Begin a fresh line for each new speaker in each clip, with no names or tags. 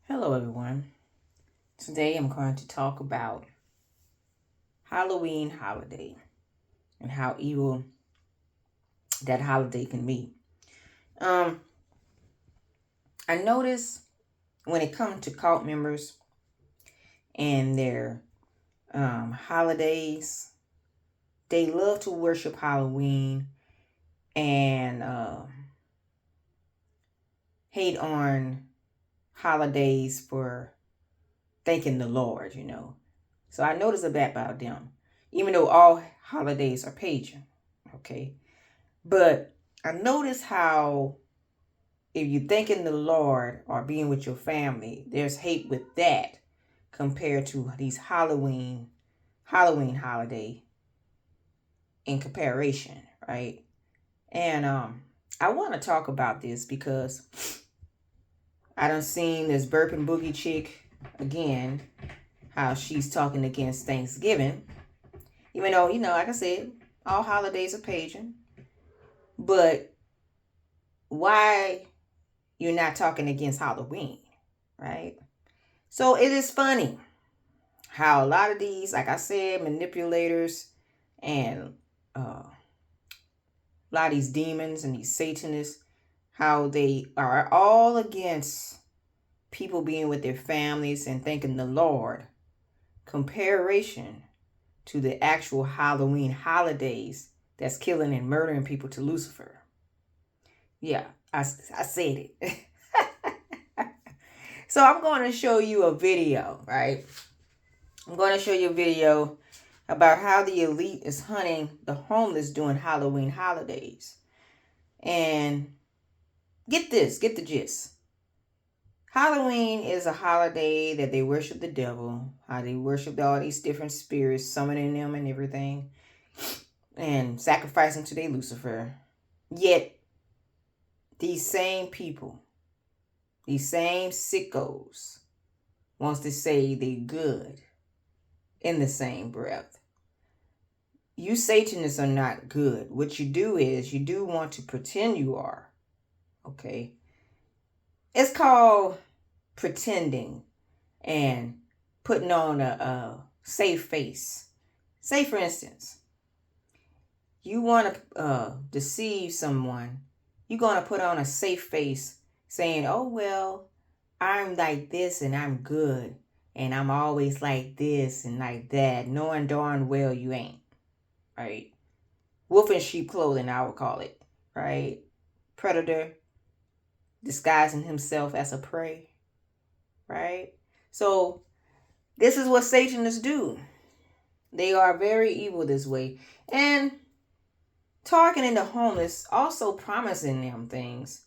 Hello, everyone. Today I'm going to talk about Halloween holiday and how evil that holiday can be. Um, I notice when it comes to cult members and their holidays, they love to worship Halloween and hate on holidays for thanking the Lord. So I notice a bit about them, even though all holidays are pagan. Okay. But I notice how if you thanking the Lord or being with your family, there's hate with that compared to these Halloween holiday in comparison, right? And I want to talk about this because I done seen this burping boogie chick again, how she's talking against Thanksgiving. Even though, like I said, all holidays are pagan. But why you're not talking against Halloween, right? So it is funny how a lot of these, like I said, manipulators and a lot of these demons and these Satanists, how they are all against people being with their families and thanking the Lord, comparison to the actual Halloween holidays that's killing and murdering people to Lucifer. Yeah, I said it. So I'm going to show you a video, right? I'm going to show you a video about how the elite is hunting the homeless during Halloween holidays. And get the gist. Halloween is a holiday that they worship the devil, how they worship all these different spirits, summoning them and everything, and sacrificing to their Lucifer. Yet, these same people, these same sickos, wants to say they good in the same breath. You Satanists are not good. What you do is you do want to pretend you are. Okay. It's called pretending and putting on a safe face. Say, for instance, you want to deceive someone. You're going to put on a safe face saying, oh, well, I'm like this and I'm good. And I'm always like this and like that, knowing darn well you ain't. Right? Wolf in sheep clothing, I would call it. Right? Predator disguising himself as a prey. Right? So this is what Satanists do. They are very evil this way. And targeting the homeless, also promising them things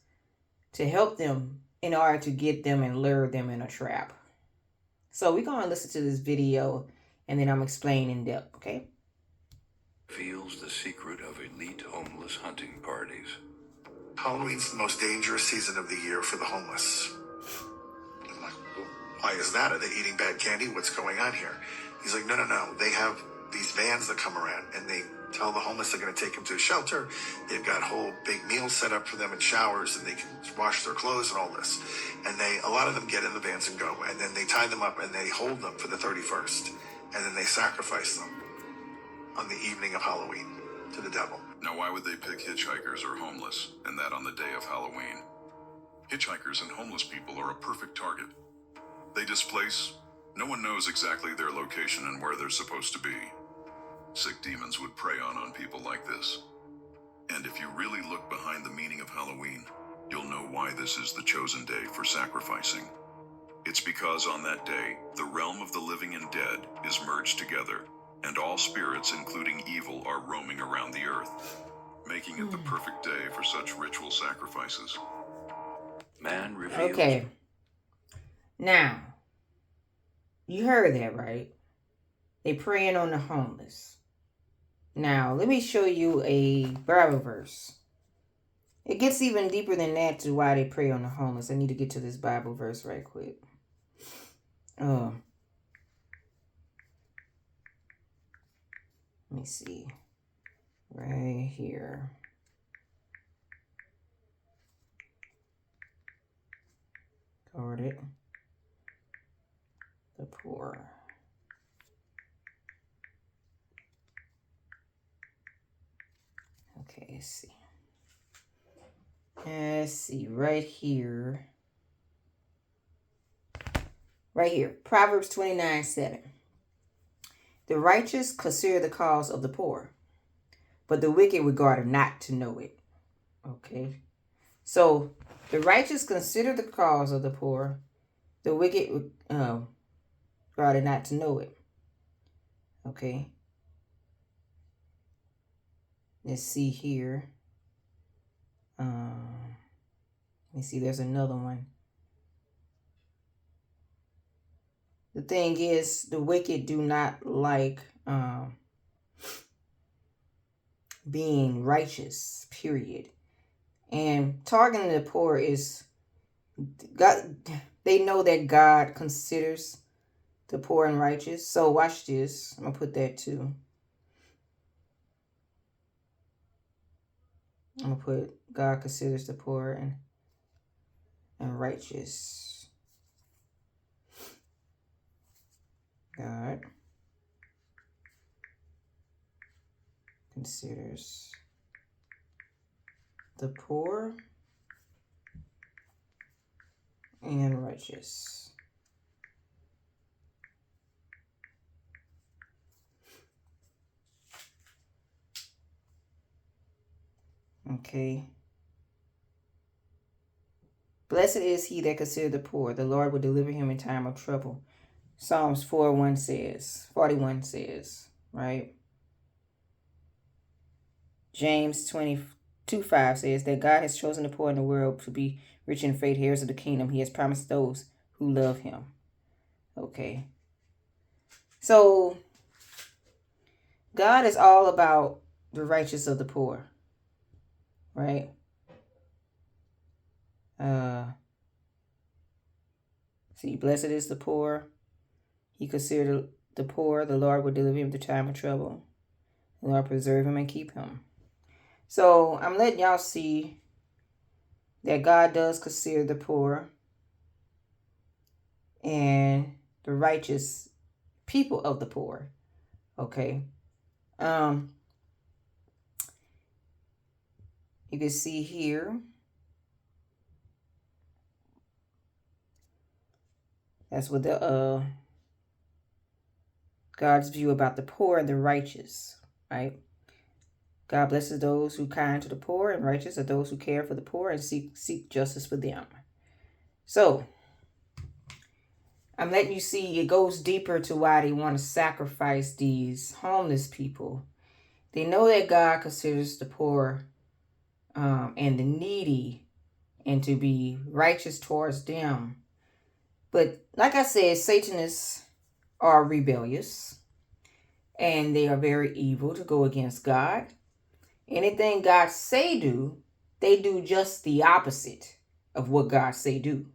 to help them in order to get them and lure them in a trap. So we're going to listen to this video and then I'm explaining in depth, okay?
Reveals the secret of elite homeless hunting parties.
Halloween's the most dangerous season of the year for the homeless. I'm like, well, why is that? Are they eating bad candy? What's going on here? He's like, no. They have these vans that come around and they tell the homeless they're going to take them to a shelter. They've got whole big meals set up for them and showers and they can wash their clothes and all this. And a lot of them get in the vans and go. And then they tie them up and they hold them for the 31st. And then they sacrifice them on the evening of Halloween to the devil.
Now, why would they pick hitchhikers or homeless, and that on the day of Halloween? Hitchhikers and homeless people are a perfect target. They displace. No one knows exactly their location and where they're supposed to be. Sick demons would prey on people like this. And if you really look behind the meaning of Halloween, you'll know why this is the chosen day for sacrificing. It's because on that day, the realm of the living and dead is merged together, and all spirits, including evil, are roaming around the earth, making it the perfect day for such ritual sacrifices. Man reveals.
Okay. Now, you heard that, right? They preying on the homeless. Now, let me show you a Bible verse. It gets even deeper than that to why they prey on the homeless. I need to get to this Bible verse right quick. Let me see. Right here. Got it. poor. Okay, let's see. Let's see, right here. Right here, Proverbs 29:7. The righteous consider the cause of the poor, but the wicked regard not to know it. Okay. So the righteous consider the cause of the poor, the wicked regard not to know it. Okay. Let's see here. Let me see, there's another one. The thing is, the wicked do not like being righteous, period. And targeting the poor is God. They know that God considers the poor and righteous. So watch this. I'm gonna put that too. I'm gonna put God considers the poor and righteous. God considers the poor and righteous. Okay. Blessed is he that considers the poor. The Lord will deliver him in time of trouble. Psalms 41 says, right? James 22:5 says that God has chosen the poor in the world to be rich in faith, heirs of the kingdom. He has promised those who love him. Okay. So God is all about the righteous of the poor, right? See, blessed is the poor. He considered the poor. The Lord will deliver him in the time of trouble. The Lord preserve him and keep him. So I'm letting y'all see that God does consider the poor and the righteous people of the poor. Okay. You can see here. That's what the God's view about the poor and the righteous, right? God blesses those who are kind to the poor, and righteous are those who care for the poor and seek justice for them. So I'm letting you see it goes deeper to why they want to sacrifice these homeless people. They know that God considers the poor and the needy and to be righteous towards them. But like I said, Satanists are rebellious and they are very evil to go against God. Anything God say do, they do just the opposite of what God say do.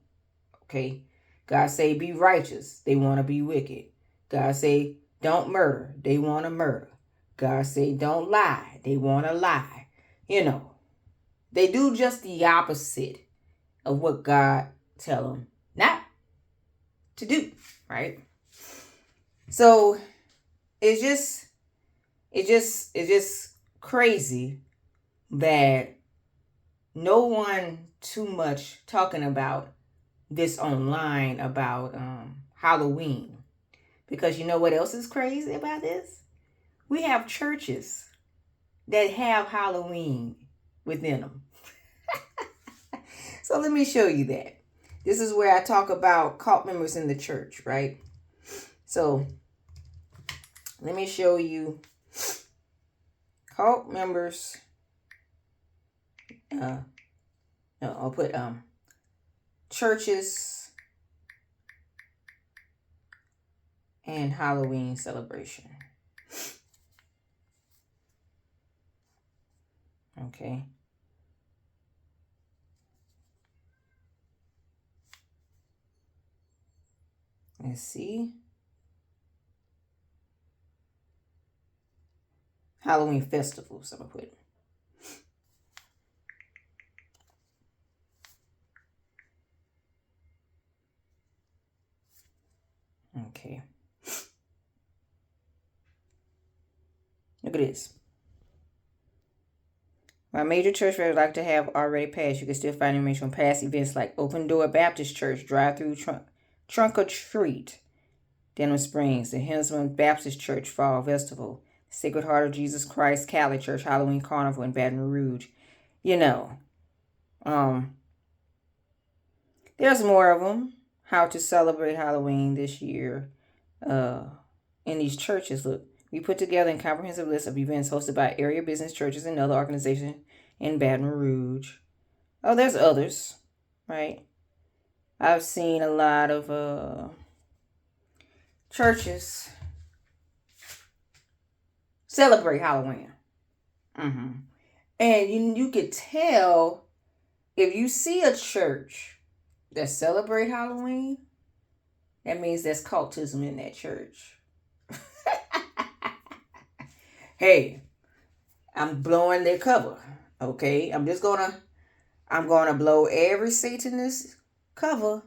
Okay? God say be righteous. They want to be wicked. God say don't murder. They want to murder. God say don't lie. They want to lie. You know, they do just the opposite of what God tell them not to do, right? So it's just crazy that no one too much talking about this online about Halloween. Because you know what else is crazy about this? We have churches that have Halloween within them. So let me show you that. This is where I talk about cult members in the church, right? So let me show you cult members. I'll put churches and Halloween celebration. Okay. Let's see. Halloween festivals, I'm going to put. Okay. Look at this. While major church fairs like to have already passed, you can still find information on past events like Open Door Baptist Church, Drive-Through Trunk or Treat, Denham Springs, the Hillsman Baptist Church Fall Festival, Sacred Heart of Jesus Christ Catholic Church Halloween Carnival in Baton Rouge. You know, there's more of them. How to celebrate Halloween this year in these churches. Look, we put together a comprehensive list of events hosted by area business churches and other organizations in Baton Rouge. Oh, there's others, right? I've seen a lot of churches celebrate Halloween. And you could tell if you see a church that celebrate Halloween, that means there's cultism in that church. Hey, I'm blowing their cover, okay? I'm gonna blow every Satanist cover,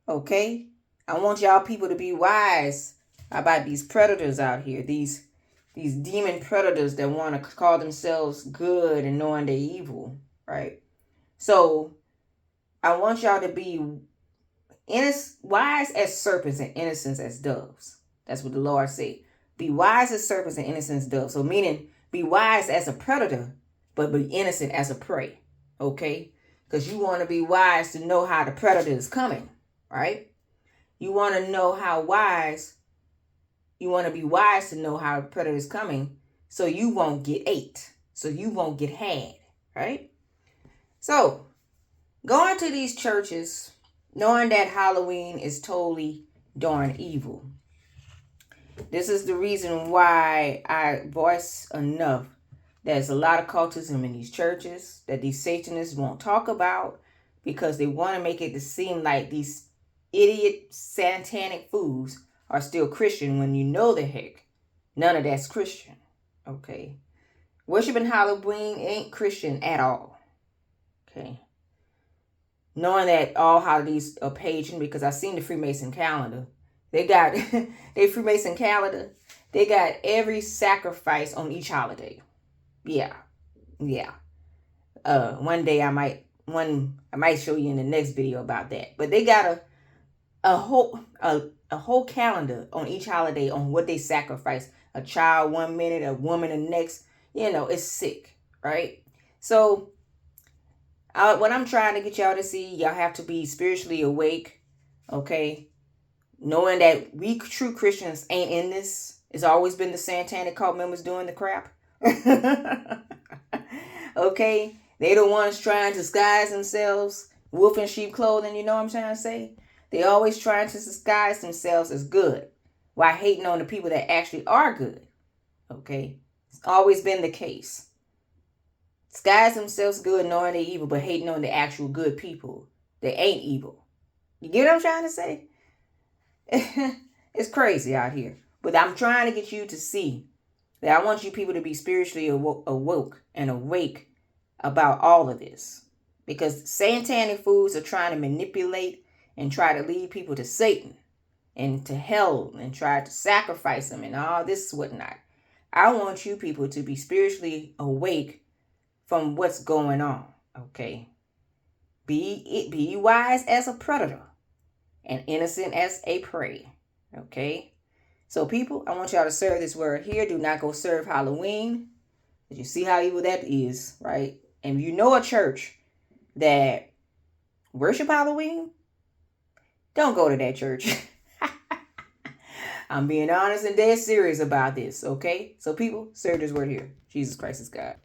okay? I want y'all people to be wise about these predators out here, these demon predators that want to call themselves good and knowing they're evil, right? So I want y'all to be wise as serpents and innocent as doves. That's what the Lord said. Be wise as serpents and innocent as doves. So meaning be wise as a predator, but be innocent as a prey. Okay? Because you want to be wise to know how the predator is coming, right? You want to know how wise. You want to be wise to know how the predator is coming, so you won't get ate, so you won't get had, right? So going to these churches, knowing that Halloween is totally darn evil. This is the reason why I voice enough. There's a lot of cultism in these churches that these Satanists won't talk about because they want to make it seem like these idiot satanic fools are still Christian when you know the heck none of that's Christian. Okay. Worshiping Halloween ain't Christian at all. Okay. Knowing that all holidays are pagan, because I've seen the Freemason calendar. They got their Freemason calendar. They got every sacrifice on each holiday. Yeah. One day I might show you in the next video about that. But they got a whole calendar on each holiday on what they sacrifice. A child 1 minute, a woman the next. It's sick, right? So what I'm trying to get y'all to see, y'all have to be spiritually awake, okay? Knowing that we true Christians ain't in this. It's always been the satanic cult members doing the crap. Okay? They the ones trying to disguise themselves, wolf in sheep clothing, you know what I'm trying to say? They always trying to disguise themselves as good while hating on the people that actually are good. Okay? It's always been the case. Disguise themselves good knowing they're evil, but hating on the actual good people. They ain't evil. You get what I'm trying to say? It's crazy out here. But I'm trying to get you to see that I want you people to be spiritually awoke and awake about all of this. Because satanic fools are trying to manipulate and try to lead people to Satan and to hell and try to sacrifice them and all this whatnot. I want you people to be spiritually awake from what's going on, okay? Be wise as a predator and innocent as a prey, okay? So people, I want y'all to serve this word here. Do not go serve Halloween. Did you see how evil that is, right? And if you know a church that worship Halloween, don't go to that church. I'm being honest and dead serious about this, okay? So people, serve this word here. Jesus Christ is God.